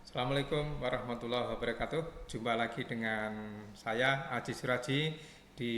Assalamualaikum warahmatullahi wabarakatuh. Jumpa lagi dengan saya Aji Suraji di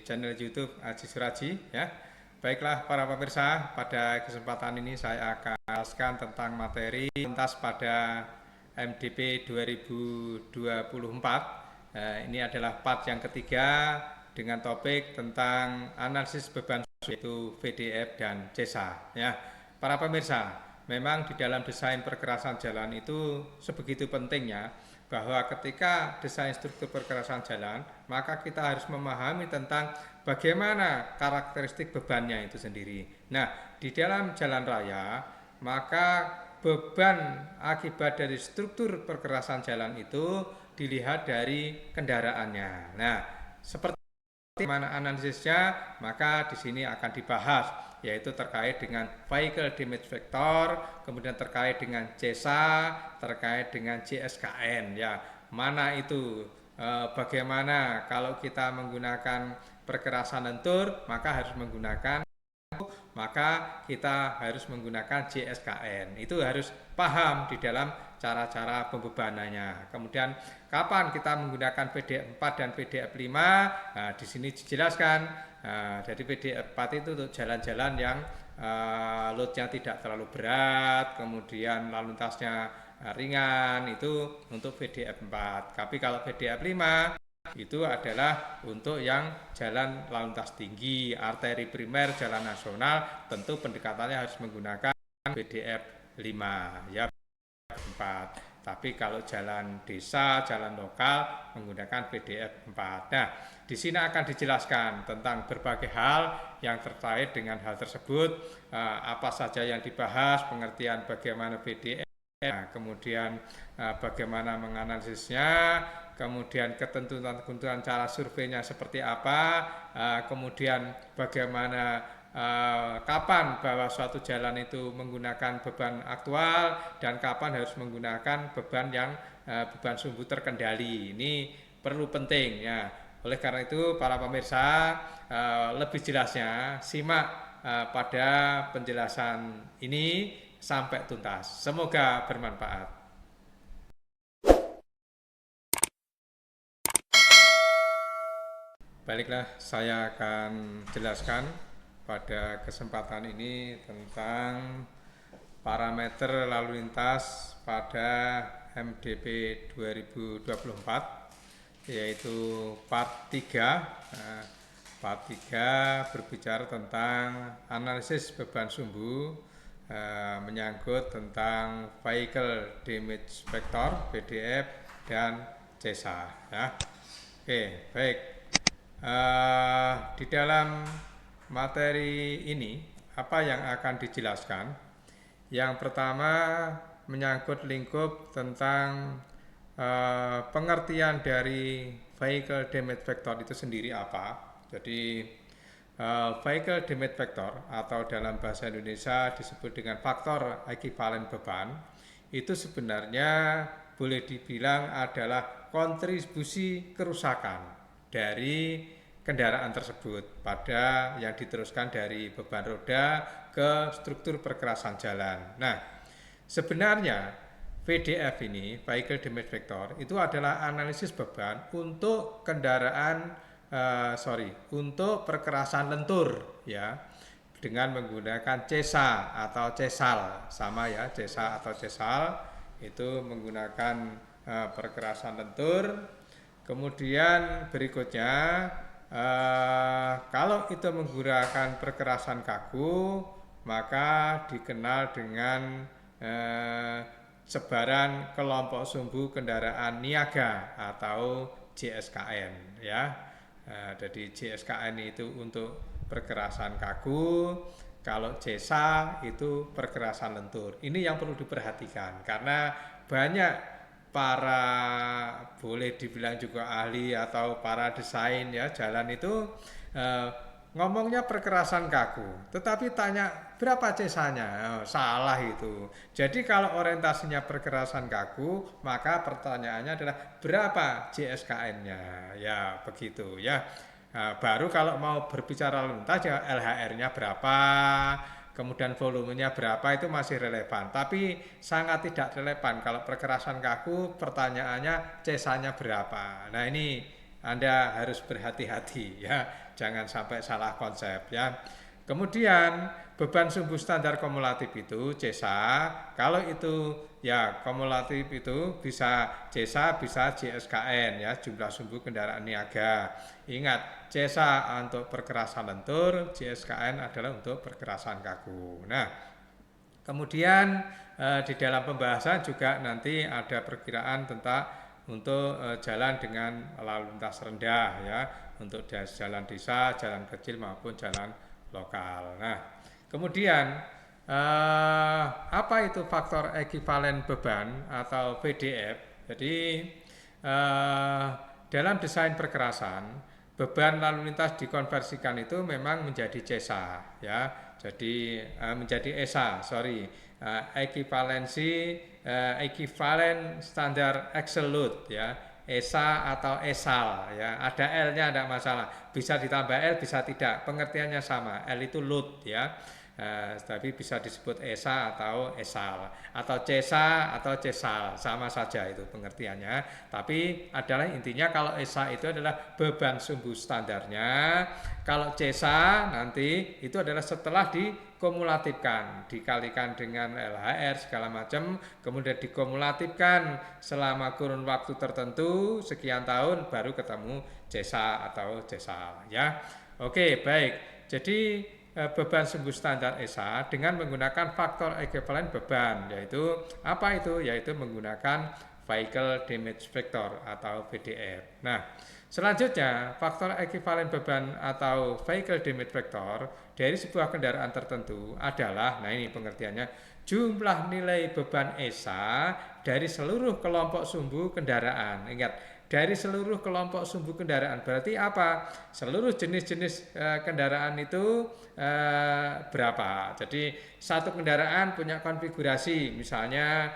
channel YouTube Aji Suraji ya. Baiklah para pemirsa, pada kesempatan ini saya akan jelaskan tentang materi lintas pada MDP 2024. Ini adalah part yang ketiga dengan topik tentang analisis beban yaitu VDF dan CESA ya. Para pemirsa, memang di dalam desain perkerasan jalan itu sebegitu pentingnya bahwa ketika desain struktur perkerasan jalan, maka kita harus memahami tentang bagaimana karakteristik bebannya itu sendiri. Nah, di dalam jalan raya, maka beban akibat dari struktur perkerasan jalan itu dilihat dari kendaraannya. Nah, seperti mana analisisnya, maka di sini akan dibahas, yaitu terkait dengan vehicle damage vector, kemudian terkait dengan CESA, terkait dengan JSKN ya. Mana itu bagaimana kalau kita menggunakan perkerasan lentur, maka kita harus menggunakan JSKN. Itu harus paham di dalam cara-cara pembebanannya. Kemudian kapan kita menggunakan PDF 4 dan PDF 5? Nah, di sini dijelaskan. Jadi PDF 4 itu untuk jalan-jalan yang loadnya tidak terlalu berat, kemudian lalu lintasnya ringan, itu untuk PDF 4. Tapi kalau PDF 5 itu adalah untuk yang jalan lalu lintas tinggi, arteri primer, jalan nasional, tentu pendekatannya harus menggunakan PDF 5 ya, 4. Tapi kalau jalan desa, jalan lokal menggunakan PDF 4. Nah, di sini akan dijelaskan tentang berbagai hal yang terkait dengan hal tersebut, apa saja yang dibahas, pengertian bagaimana PDF, kemudian bagaimana menganalisisnya, kemudian ketentuan-ketentuan cara surveinya seperti apa, kemudian bagaimana kapan bahwa suatu jalan itu menggunakan beban aktual dan kapan harus menggunakan beban yang beban sumbu terkendali. Ini perlu penting ya. Oleh karena itu para pemirsa, lebih jelasnya simak pada penjelasan ini sampai tuntas. Semoga bermanfaat. Baiklah, saya akan jelaskan pada kesempatan ini tentang parameter lalu lintas pada MDP 2024, yaitu part 3. Part 3 berbicara tentang analisis beban sumbu, menyangkut tentang vehicle damage vector (VDF) dan CESA ya. Oke, baik. Di dalam materi ini apa yang akan dijelaskan? Yang pertama menyangkut lingkup tentang pengertian dari vehicle damage vector itu sendiri apa. Jadi vehicle damage vector atau dalam bahasa Indonesia disebut dengan faktor ekivalen beban, itu sebenarnya boleh dibilang adalah kontribusi kerusakan dari kendaraan tersebut pada yang diteruskan dari beban roda ke struktur perkerasan jalan. Nah, sebenarnya VDF ini, Vehicle Damage Vector, itu adalah analisis beban untuk kendaraan, untuk perkerasan lentur ya, dengan menggunakan CESA atau CESAL, sama ya, CESA atau CESAL itu menggunakan perkerasan lentur. Kemudian berikutnya, kalau itu menggunakan perkerasan kaku, maka dikenal dengan sebaran kelompok sumbu kendaraan niaga atau JSKN ya. Jadi JSKN itu untuk perkerasan kaku, kalau JESA itu perkerasan lentur. Ini yang perlu diperhatikan karena banyak para, boleh dibilang juga ahli atau para desain ya jalan itu ngomongnya perkerasan kaku, tetapi tanya berapa CESA-nya, salah itu. Jadi kalau orientasinya perkerasan kaku, maka pertanyaannya adalah berapa JSKN-nya, ya begitu ya. Baru kalau mau berbicara lintas ya LHR-nya berapa, kemudian volumenya berapa itu masih relevan. Tapi sangat tidak relevan kalau perkerasan kaku pertanyaannya cesanya berapa. Nah ini Anda harus berhati-hati ya, jangan sampai salah konsep ya. Kemudian beban sumbu standar kumulatif itu CESA, kalau itu ya kumulatif itu bisa CESA bisa JSKN ya, jumlah sumbu kendaraan niaga. Ingat, CESA untuk perkerasan lentur, JSKN adalah untuk perkerasan kaku. Nah, kemudian di dalam pembahasan juga nanti ada perkiraan tentang untuk jalan dengan lalu lintas rendah ya, untuk jalan desa, jalan kecil maupun jalan lokal. Nah, kemudian apa itu faktor ekivalen beban atau VDF? Jadi dalam desain perkerasan beban lalu lintas dikonversikan itu memang menjadi CESA ya. Jadi menjadi ESA, ekivalen standar axle load ya. ESA atau ESAL ya, ada L-nya tidak masalah, bisa ditambah L bisa tidak, pengertiannya sama, L itu load ya, tapi bisa disebut ESA atau ESAL atau CESA atau CESAL, sama saja itu pengertiannya, tapi adalah intinya kalau ESA itu adalah beban sumbu standarnya, kalau CESA nanti itu adalah setelah dikumulatifkan, dikalikan dengan LHR segala macam, kemudian dikumulatifkan selama kurun waktu tertentu sekian tahun baru ketemu CESA atau CESAL ya. Oke, baik. Jadi beban sumbu standar ESA dengan menggunakan faktor ekivalen beban, yaitu apa itu? Yaitu menggunakan Vehicle Damage Factor atau VDF. Nah, selanjutnya faktor ekivalen beban atau Vehicle Damage Factor dari sebuah kendaraan tertentu adalah, nah ini pengertiannya, jumlah nilai beban ESA dari seluruh kelompok sumbu kendaraan. Ingat, dari seluruh kelompok sumbu kendaraan berarti apa? Seluruh jenis-jenis kendaraan itu berapa? Jadi satu kendaraan punya konfigurasi, misalnya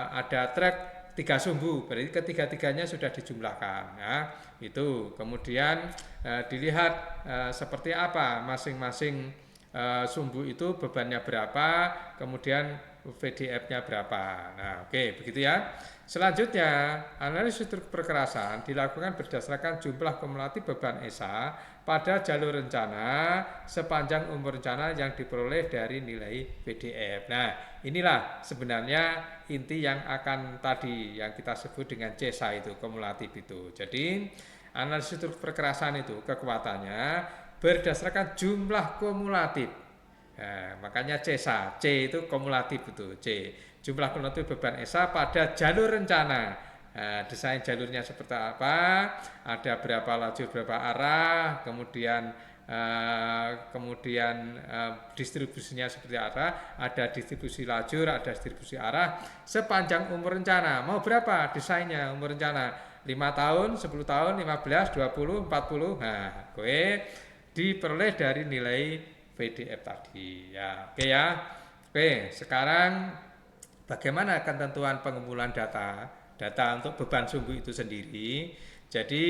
ada truk 3 sumbu, berarti ketiga-tiganya sudah dijumlahkan ya. Itu kemudian dilihat seperti apa masing-masing sumbu itu bebannya berapa, kemudian VDF-nya berapa. Nah, oke, begitu ya. Selanjutnya, analisis struktur perkerasan dilakukan berdasarkan jumlah kumulatif beban ESA pada jalur rencana sepanjang umur rencana yang diperoleh dari nilai VDF. Nah, inilah sebenarnya inti yang akan tadi yang kita sebut dengan CESA itu, kumulatif itu. Jadi, analisis struktur perkerasan itu kekuatannya berdasarkan jumlah kumulatif. Nah, makanya CESA, C itu kumulatif itu, C. Jumlah kumulatif beban ESA pada jalur rencana. Nah, desain jalurnya seperti apa, ada berapa lajur, berapa arah, kemudian distribusinya seperti apa, ada distribusi lajur, ada distribusi arah, sepanjang umur rencana. Mau berapa desainnya umur rencana? 5 tahun, 10 tahun, 15, 20, 40. Nah, gue diperoleh dari nilai VDF tadi ya. Oke ya. Oke, sekarang bagaimana ketentuan pengumpulan data untuk beban sumbu itu sendiri. Jadi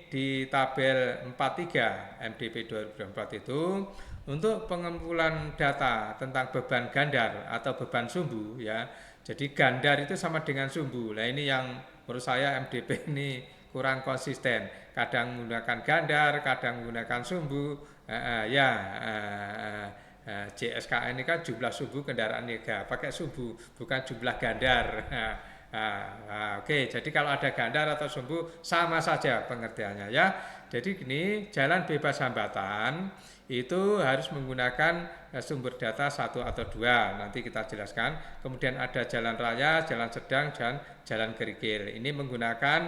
di tabel 43 MDP 2024 itu untuk pengumpulan data tentang beban gandar atau beban sumbu ya. Jadi gandar itu sama dengan sumbu. Nah, ini yang menurut saya MDP ini kurang konsisten. Kadang menggunakan gandar, kadang menggunakan sumbu. JSKN ini kan jumlah sumbu kendaraan niaga, pakai sumbu, bukan jumlah gandar. Oke, jadi kalau ada gandar atau sumbu sama saja pengertiannya ya. Jadi gini, jalan bebas hambatan itu harus menggunakan sumber data 1 atau 2, nanti kita jelaskan. Kemudian ada jalan raya, jalan sedang, dan jalan kerikil. Ini menggunakan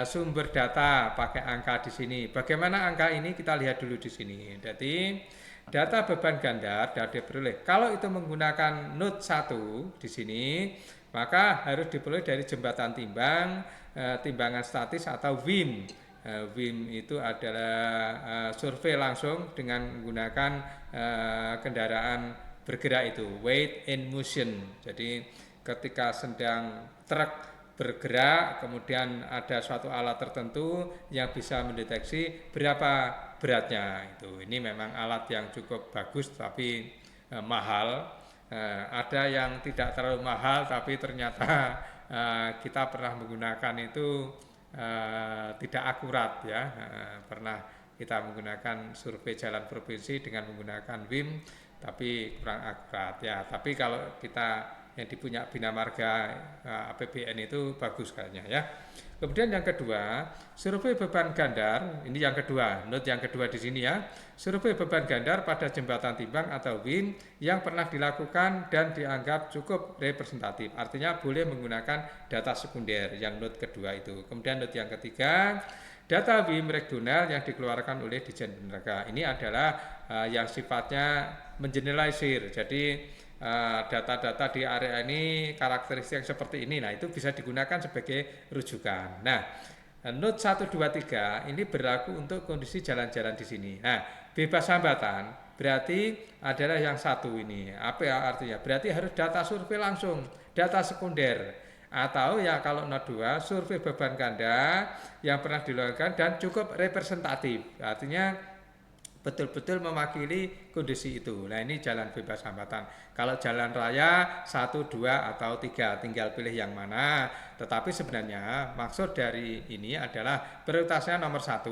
sumber data pakai angka di sini. Bagaimana angka ini kita lihat dulu di sini. Jadi data beban gandar dari diperoleh. Kalau itu menggunakan node 1 di sini, maka harus diperoleh dari jembatan timbang, timbangan statis atau WIM. WIM itu adalah survei langsung dengan menggunakan kendaraan bergerak itu, weight in motion. Jadi ketika sedang truk bergerak, kemudian ada suatu alat tertentu yang bisa mendeteksi berapa beratnya itu. Ini memang alat yang cukup bagus tapi mahal. Ada yang tidak terlalu mahal tapi ternyata kita pernah menggunakan itu tidak akurat ya. Pernah kita menggunakan survei jalan provinsi dengan menggunakan WIM tapi kurang akurat ya. Tapi kalau kita yang dipunya Bina Marga APBN itu bagus kayaknya ya. Kemudian yang kedua, survei beban gandar, ini yang kedua, note yang kedua di sini ya. Survei beban gandar pada jembatan timbang atau WIM yang pernah dilakukan dan dianggap cukup representatif. Artinya boleh menggunakan data sekunder yang note kedua itu. Kemudian note yang ketiga, data WIM regional yang dikeluarkan oleh Ditjen Penerbangan. Ini adalah yang sifatnya mengeneralisir. Jadi data-data di area ini karakteristik yang seperti ini. Nah, itu bisa digunakan sebagai rujukan. Nah, note 1 2 3 ini berlaku untuk kondisi jalan-jalan di sini. Nah, bebas hambatan berarti adalah yang satu ini. Apa ya artinya? Berarti harus data survei langsung, data sekunder. Atau ya kalau note 2 survei beban ganda yang pernah dilakukan dan cukup representatif. Artinya betul-betul mewakili kondisi itu. Nah, ini jalan bebas hambatan. Kalau jalan raya 1, 2 atau 3 tinggal pilih yang mana. Tetapi sebenarnya maksud dari ini adalah prioritasnya nomor 1.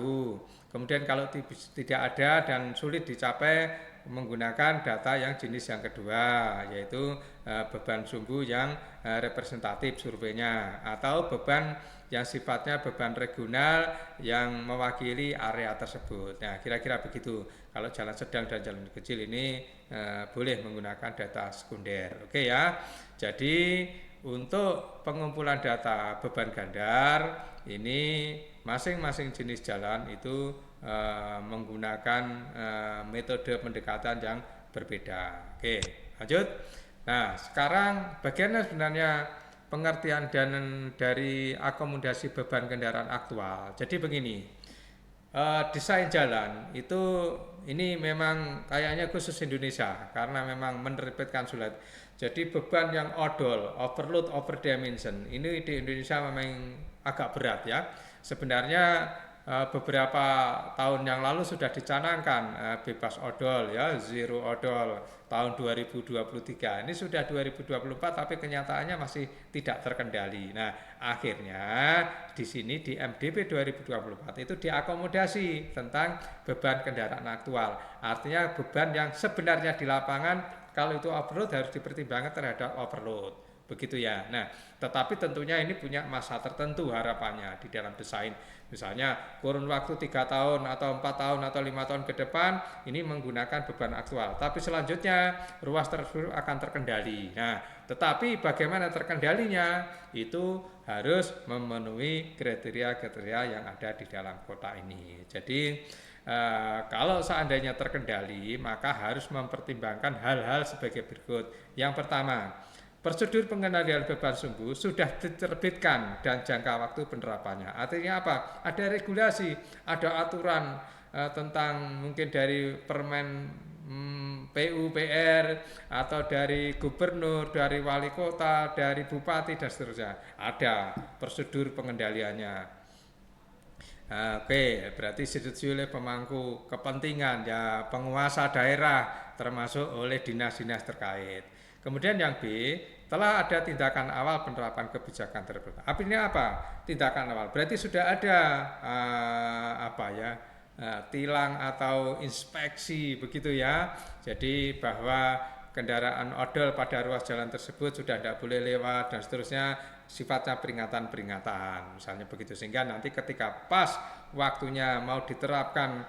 Kemudian kalau tidak ada dan sulit dicapai menggunakan data yang jenis yang kedua, yaitu beban sumbu yang representatif surveinya atau beban yang sifatnya beban regional yang mewakili area tersebut. Nah, kira-kira begitu. Kalau jalan sedang dan jalan kecil ini boleh menggunakan data sekunder. Oke ya. Jadi untuk pengumpulan data beban gandar ini masing-masing jenis jalan itu menggunakan metode pendekatan yang berbeda. Oke, lanjut. Nah, sekarang bagaimana sebenarnya pengertian dan dari akomodasi beban kendaraan aktual. Jadi begini, desain jalan itu ini memang kayaknya khusus Indonesia karena memang menerbitkan sulit. Jadi beban yang odol, overload, overdimension ini di Indonesia memang agak berat ya. Sebenarnya beberapa tahun yang lalu sudah dicanangkan bebas odol ya, zero odol tahun 2023. Ini sudah 2024 tapi kenyataannya masih tidak terkendali. Nah, akhirnya di sini di MDP 2024 itu diakomodasi tentang beban kendaraan aktual. Artinya beban yang sebenarnya di lapangan kalau itu overload harus dipertimbangkan terhadap overload. Begitu ya. Nah, tetapi tentunya ini punya masa tertentu harapannya di dalam desain. Misalnya kurun waktu 3 tahun atau 4 tahun atau 5 tahun ke depan ini menggunakan beban aktual. Tapi selanjutnya ruas tersebut akan terkendali. Nah, tetapi bagaimana terkendalinya itu harus memenuhi kriteria-kriteria yang ada di dalam kota ini. Jadi kalau seandainya terkendali maka harus mempertimbangkan hal-hal sebagai berikut. Yang pertama, prosedur pengendalian beban sumbu sudah diterbitkan dan jangka waktu penerapannya. Artinya apa? Ada regulasi, ada aturan tentang mungkin dari Permen PUPR atau dari gubernur, dari wali kota, dari bupati dan seterusnya. Ada prosedur pengendaliannya. Oke, berarti disetujui oleh pemangku kepentingan ya penguasa daerah termasuk oleh dinas-dinas terkait. Kemudian yang B, telah ada tindakan awal penerapan kebijakan tersebut. Artinya apa? Tindakan awal. Berarti sudah ada tilang atau inspeksi begitu ya. Jadi bahwa kendaraan odol pada ruas jalan tersebut sudah tidak boleh lewat dan seterusnya, sifatnya peringatan-peringatan misalnya begitu, sehingga nanti ketika pas waktunya mau diterapkan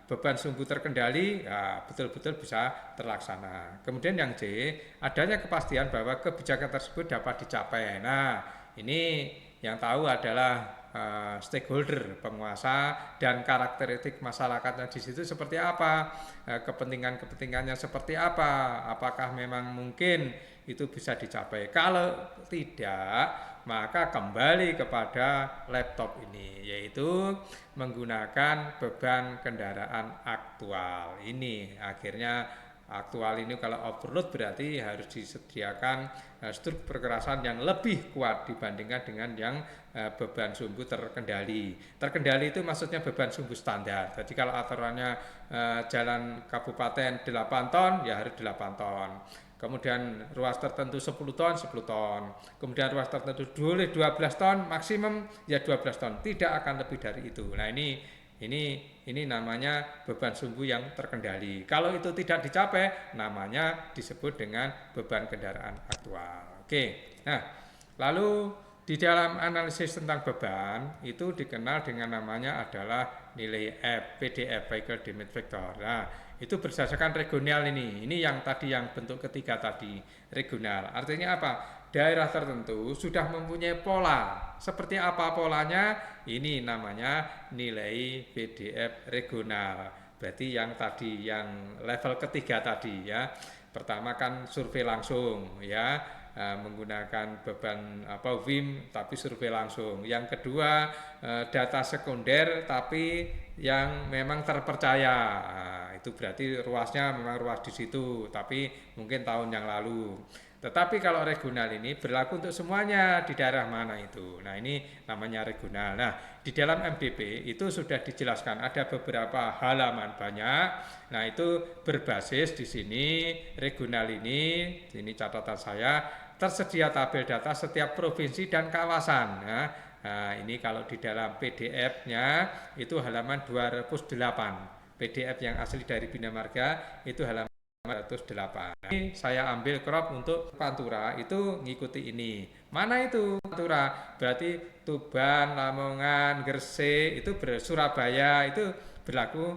beban sumbu terkendali, ya, betul-betul bisa terlaksana. Kemudian yang C, adanya kepastian bahwa kebijakan tersebut dapat dicapai. Nah, ini yang tahu adalah stakeholder, penguasa, dan karakteristik masyarakatnya di situ seperti apa, kepentingan-kepentingannya seperti apa, apakah memang mungkin itu bisa dicapai. Kalau tidak, maka kembali kepada laptop ini, yaitu menggunakan beban kendaraan aktual. Ini akhirnya aktual ini kalau overload berarti harus disediakan struktur perkerasan yang lebih kuat dibandingkan dengan yang beban sumbu terkendali. Terkendali itu maksudnya beban sumbu standar. Jadi kalau aturannya jalan kabupaten 8 ton ya harus 8 ton. Kemudian ruas tertentu 10 ton, 10 ton. Kemudian ruas tertentu boleh 12 ton, maksimum ya 12 ton. Tidak akan lebih dari itu. Nah, ini namanya beban sumbu yang terkendali. Kalau itu tidak dicapai, namanya disebut dengan beban kendaraan aktual. Oke. Nah, lalu di dalam analisis tentang beban itu dikenal dengan namanya adalah nilai F, PDF, Vehicle Demand Factor. Nah, itu berdasarkan regional ini. Ini yang tadi yang bentuk ketiga tadi, regional. Artinya apa? Daerah tertentu sudah mempunyai pola. Seperti apa polanya? Ini namanya nilai PDF regional. Berarti yang tadi, yang level ketiga tadi ya. Pertama kan survei langsung ya, menggunakan beban WIM tapi survei langsung. Yang kedua data sekunder tapi yang memang terpercaya. Itu berarti ruasnya memang ruas di situ, tapi mungkin tahun yang lalu. Tetapi kalau regional ini berlaku untuk semuanya di daerah mana itu. Nah, ini namanya regional. Nah, di dalam MDP itu sudah dijelaskan ada beberapa halaman banyak. Nah, itu berbasis di sini regional ini catatan saya, tersedia tabel data setiap provinsi dan kawasan. Nah, ini kalau di dalam PDF-nya itu halaman 208. PDF yang asli dari Bina Marga itu halaman 208. Ini saya ambil crop untuk Pantura itu ngikuti ini. Mana itu Pantura? Berarti Tuban, Lamongan, Gresik itu Surabaya itu berlaku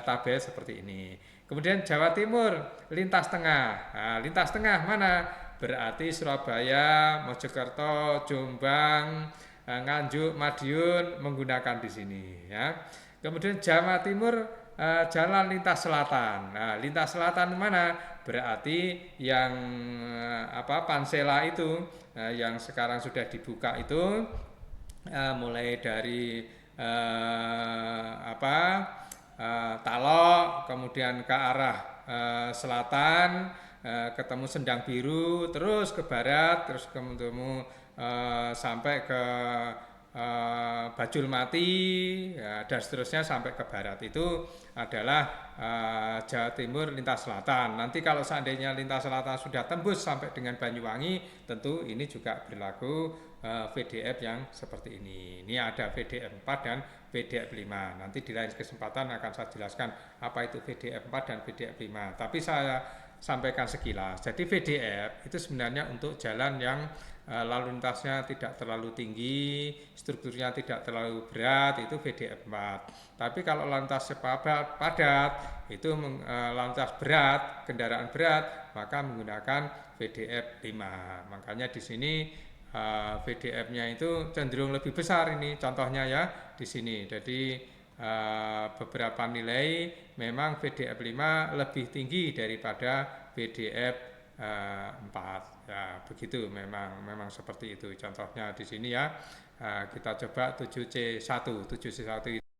tabel seperti ini. Kemudian Jawa Timur lintas tengah. Nah, lintas tengah mana? Berarti Surabaya, Mojokerto, Jombang, Nganjuk, Madiun menggunakan di sini ya. Kemudian Jawa Timur jalan lintas selatan. Nah, lintas selatan mana? Berarti yang Pansela itu yang sekarang sudah dibuka itu mulai dari Talok, kemudian ke arah selatan, ketemu Sendang Biru, terus ke barat, terus ketemu sampai ke Bajul Mati ya, dan seterusnya sampai ke barat itu adalah Jawa Timur lintas selatan. Nanti kalau seandainya lintas selatan sudah tembus sampai dengan Banyuwangi, tentu ini juga berlaku VDF yang seperti ini. Ini ada VDF 4 dan VDF 5. Nanti di lain kesempatan akan saya jelaskan apa itu VDF 4 dan VDF 5. Tapi saya sampaikan sekilas. Jadi VDF itu sebenarnya untuk jalan yang lalu lintasnya tidak terlalu tinggi, strukturnya tidak terlalu berat, itu VDF 4. Tapi kalau lalu lintas padat, itu lalu lintas berat, kendaraan berat, maka menggunakan VDF 5. Makanya di sini VDF-nya itu cenderung lebih besar ini, contohnya ya di sini. Jadi beberapa nilai memang VDF 5 lebih tinggi daripada VDF 4. Ya, begitu memang seperti itu. Contohnya di sini ya. Kita coba 7C1. 7C1 itu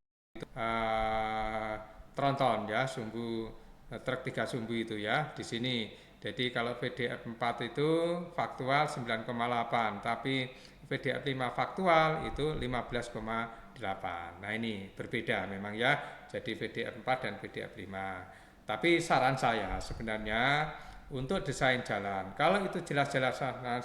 tronton ya, sumbu truk 3 sumbu itu ya di sini. Jadi kalau VDF 4 itu faktual 9,8, tapi VDF 5 faktual itu 15,8. Nah, ini berbeda memang ya. Jadi VDF 4 dan VDF 5. Tapi saran saya sebenarnya untuk desain jalan, kalau itu jelas-jelas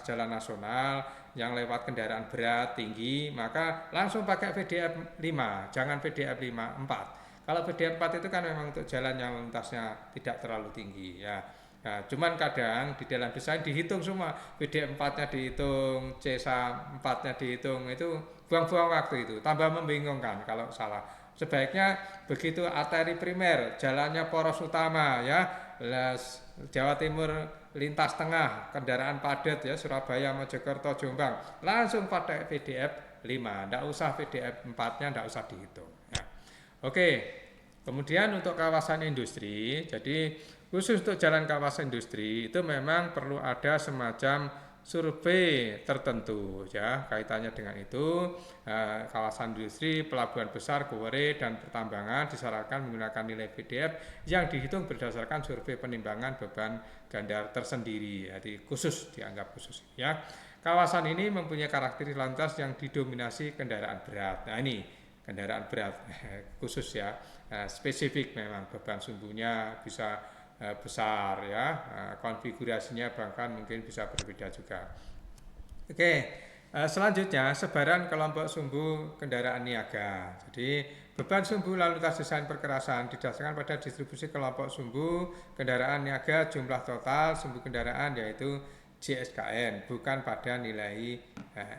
jalan nasional yang lewat kendaraan berat tinggi, maka langsung pakai VDF 5, jangan VDF 5 4. Kalau VDF 4 itu kan memang untuk jalan yang lintasnya tidak terlalu tinggi ya. Nah, cuman kadang di dalam desain dihitung semua, VDF 4-nya dihitung, CSA 4-nya dihitung, itu buang-buang waktu itu, tambah membingungkan kalau salah. Sebaiknya begitu arteri primer, jalannya poros utama ya, Jawa Timur lintas tengah, kendaraan padat ya, Surabaya, Mojokerto, Jombang, langsung pakai VDF 5, tidak usah VDF 4-nya, tidak usah dihitung ya. Oke, kemudian untuk kawasan industri, jadi khusus untuk jalan kawasan industri itu memang perlu ada semacam survei tertentu ya, kaitannya dengan itu kawasan industri, pelabuhan besar, quarry dan pertambangan disarankan menggunakan nilai PDF yang dihitung berdasarkan survei penimbangan beban ganda tersendiri, jadi khusus, dianggap khusus ya. Kawasan ini mempunyai karakteristik lantas yang didominasi kendaraan berat. Nah ini kendaraan berat khusus ya, spesifik memang beban sumbunya bisa besar ya, konfigurasinya bahkan mungkin bisa berbeda juga. Oke, selanjutnya sebaran kelompok sumbu kendaraan niaga. Jadi beban sumbu lalu lintas desain perkerasan didasarkan pada distribusi kelompok sumbu kendaraan niaga jumlah total sumbu kendaraan yaitu JSKN, bukan pada nilai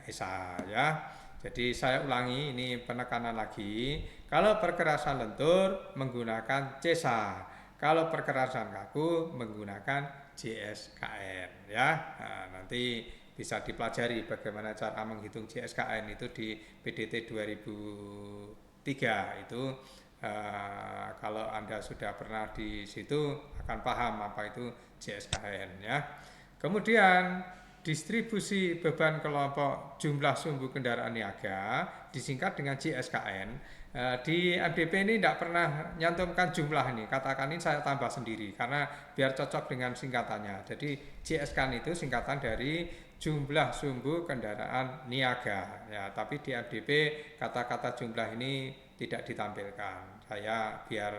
SA ya. Jadi saya ulangi, ini penekanan lagi. Kalau perkerasan lentur menggunakan CESA, kalau perkerasan kaku menggunakan JSKN ya. Nah, nanti bisa dipelajari bagaimana cara menghitung JSKN itu di PDT 2003 itu. Kalau Anda sudah pernah di situ akan paham apa itu JSKN ya. Kemudian distribusi beban kelompok jumlah sumbu kendaraan niaga disingkat dengan JSKN. Di MDP ini tidak pernah nyantumkan jumlah ini, katakan ini saya tambah sendiri karena biar cocok dengan singkatannya. Jadi JSKN itu singkatan dari jumlah sumbu kendaraan niaga ya, tapi di MDP kata-kata jumlah ini tidak ditampilkan, saya biar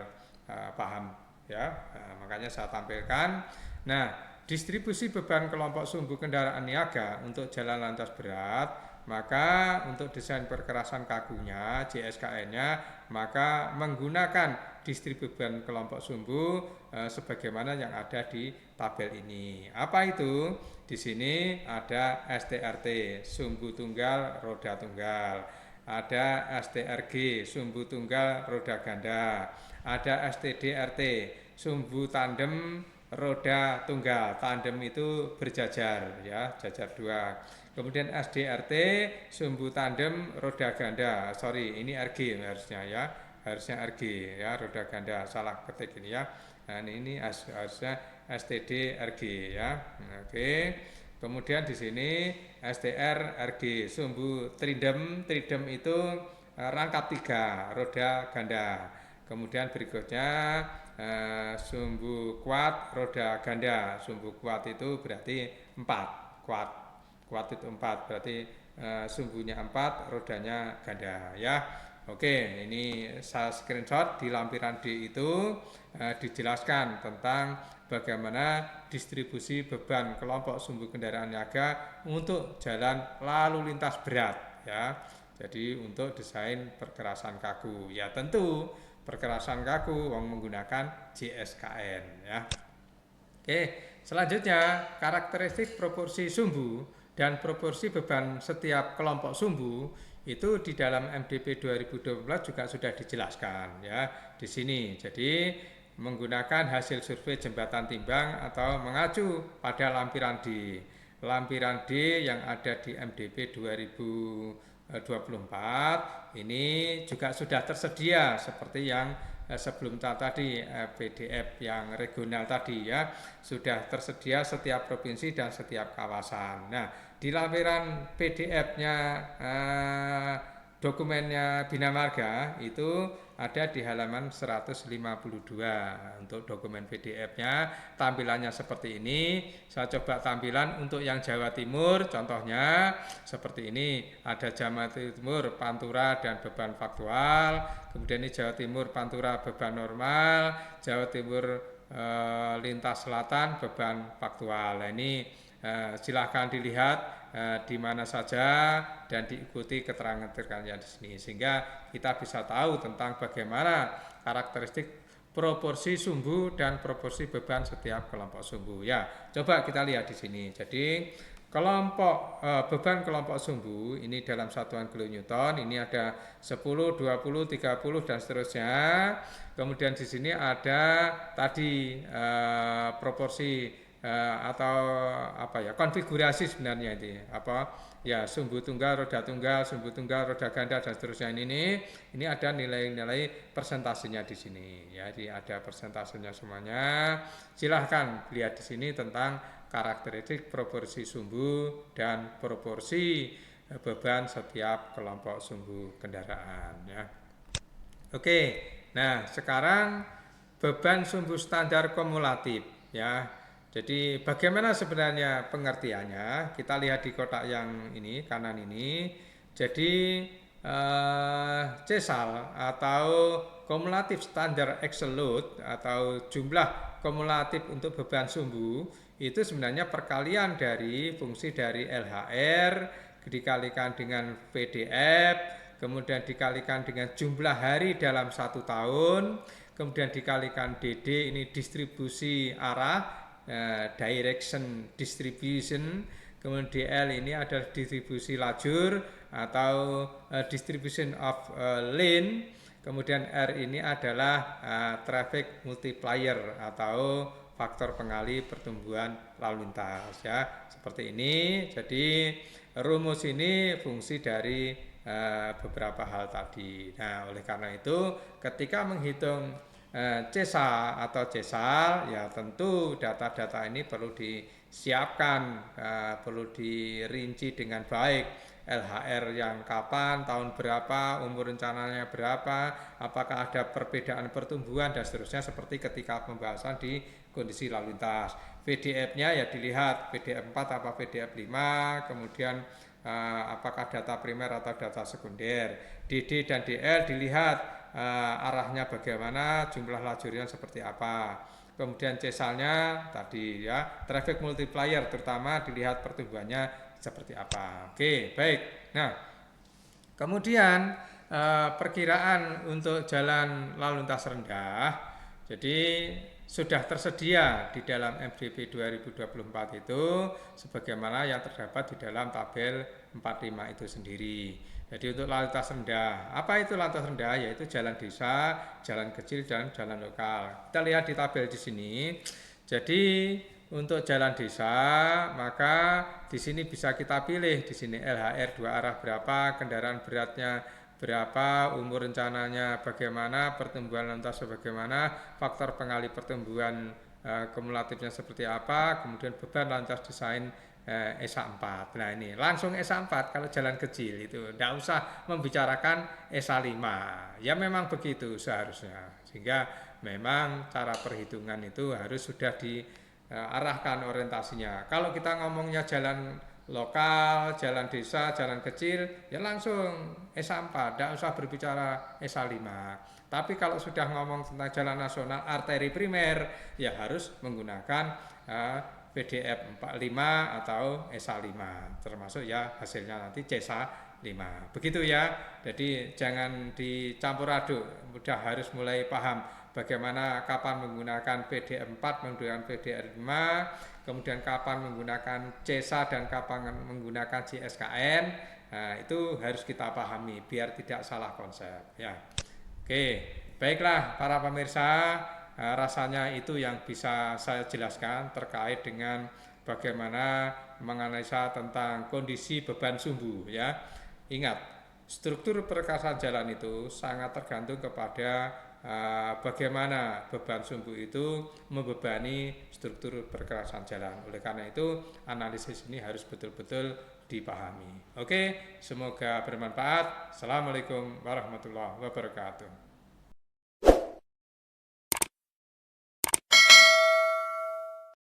paham ya, makanya saya tampilkan. Nah, distribusi beban kelompok sumbu kendaraan niaga untuk jalan lantas berat, maka untuk desain perkerasan kakunya JSKN-nya maka menggunakan distribusi beban kelompok sumbu sebagaimana yang ada di tabel ini. Apa itu? Di sini ada STRT sumbu tunggal roda tunggal, ada STRG sumbu tunggal roda ganda, ada STDRT sumbu tandem roda tunggal, tandem itu berjajar ya, jajar dua. Kemudian SDRT sumbu tandem roda ganda, sorry ini RG harusnya ya, harusnya RG ya, roda ganda, salah ketik ini ya. Nah ini harusnya STD RG ya. Oke. Kemudian di sini STR RG sumbu tridem, tridem itu rangkap 3 roda ganda. Kemudian berikutnya sumbu kuat roda ganda, sumbu kuat itu berarti 4, kuat itu 4 berarti sumbunya 4, rodanya ganda ya. Oke, ini saya screenshot di lampiran D itu dijelaskan tentang bagaimana distribusi beban kelompok sumbu kendaraan niaga untuk jalan lalu lintas berat ya. Jadi untuk desain perkerasan kaku ya, tentu perkerasan kaku menggunakan JSKN ya. Oke, selanjutnya karakteristik proporsi sumbu dan proporsi beban setiap kelompok sumbu itu di dalam MDP 2012 juga sudah dijelaskan ya di sini. Jadi menggunakan hasil survei jembatan timbang atau mengacu pada lampiran D. Lampiran D yang ada di MDP 2024 ini juga sudah tersedia seperti yang sebelum tadi PDF yang regional tadi ya, sudah tersedia setiap provinsi dan setiap kawasan. Nah, di lampiran PDF-nya dokumennya Bina Marga itu ada di halaman 152 untuk dokumen PDF-nya. Tampilannya seperti ini. Saya coba tampilan untuk yang Jawa Timur, contohnya seperti ini. Ada Jawa Timur Pantura dan beban faktual. Kemudian ini Jawa Timur Pantura beban normal, Jawa Timur lintas selatan beban faktual. Nah, ini silahkan dilihat di mana saja dan diikuti keterangan-keterangannya di sini sehingga kita bisa tahu tentang bagaimana karakteristik proporsi sumbu dan proporsi beban setiap kelompok sumbu ya. Coba kita lihat di sini. Jadi kelompok beban kelompok sumbu ini dalam satuan kilonewton ini ada 10, 20, 30 dan seterusnya. Kemudian di sini ada tadi proporsi atau apa ya, konfigurasi sebenarnya itu apa ya, sumbu tunggal, roda ganda dan seterusnya. Ini ada nilai-nilai persentasenya di sini ya, jadi ada persentasenya semuanya. Silahkan lihat di sini tentang karakteristik proporsi sumbu dan proporsi beban setiap kelompok sumbu kendaraan ya. Oke, nah sekarang beban sumbu standar kumulatif ya. Jadi bagaimana sebenarnya pengertiannya? Kita lihat di kotak yang ini kanan ini. Jadi CESAL atau kumulatif standar axle load atau jumlah kumulatif untuk beban sumbu itu sebenarnya perkalian dari fungsi dari LHR dikalikan dengan VDF, kemudian dikalikan dengan jumlah hari dalam 1 tahun, kemudian dikalikan DD, ini distribusi arah, direction distribution, kemudian DL ini adalah distribusi lajur atau distribution of lane, kemudian R ini adalah traffic multiplier atau faktor pengali pertumbuhan lalu lintas ya, seperti ini. Jadi rumus ini fungsi dari beberapa hal tadi. Nah, oleh karena itu ketika menghitung CESA atau CESAL ya tentu data-data ini perlu disiapkan, perlu dirinci dengan baik. LHR yang kapan, tahun berapa, umur rencananya berapa, apakah ada perbedaan pertumbuhan dan seterusnya, seperti ketika pembahasan di kondisi lalu lintas. VDF-nya ya dilihat VDF 4 apa VDF 5, kemudian apakah data primer atau data sekunder. DD dan DL dilihat arahnya bagaimana, jumlah lajurnya seperti apa. Kemudian CESAL-nya tadi ya, traffic multiplier terutama dilihat pertumbuhannya seperti apa. Oke, baik. Nah, kemudian perkiraan untuk jalan lalu lintas rendah. Jadi sudah tersedia di dalam MDP 2024 itu sebagaimana yang terdapat di dalam tabel 45 itu sendiri. Jadi untuk lalu lintas rendah, apa itu lalu lintas rendah? Yaitu jalan desa, jalan kecil, dan jalan lokal. Kita lihat di tabel di sini. Jadi untuk jalan desa, maka di sini bisa kita pilih di sini LHR 2 arah berapa, kendaraan beratnya berapa, umur rencananya bagaimana, pertumbuhan lantas bagaimana, faktor pengali pertumbuhan kumulatifnya seperti apa, kemudian beban lantas desain ESA 4. Nah ini langsung ESA 4 kalau jalan kecil itu, tidak usah membicarakan ESA 5. Ya memang begitu seharusnya, sehingga memang cara perhitungan itu harus sudah diarahkan orientasinya. Kalau kita ngomongnya jalan lokal, jalan desa, jalan kecil, ya langsung ESA 4, tidak usah berbicara ESA 5. Tapi kalau sudah ngomong tentang jalan nasional arteri primer, ya harus menggunakan VDF 45 atau ESA 5, termasuk ya hasilnya nanti CESA 5. Begitu ya. Jadi jangan dicampur aduk, sudah harus mulai paham bagaimana kapan menggunakan VDF 4, menggunakan VDF 5, kemudian kapan menggunakan CESA dan kapan menggunakan CSKN. Nah, itu harus kita pahami biar tidak salah konsep ya. Oke, baiklah para pemirsa, rasanya itu yang bisa saya jelaskan terkait dengan bagaimana menganalisa tentang kondisi beban sumbu ya. Ingat, struktur perkerasan jalan itu sangat tergantung kepada bagaimana beban sumbu itu membebani struktur perkerasan jalan. Oleh karena itu analisis ini harus betul-betul dipahami. Oke, semoga bermanfaat. Assalamualaikum warahmatullahi wabarakatuh.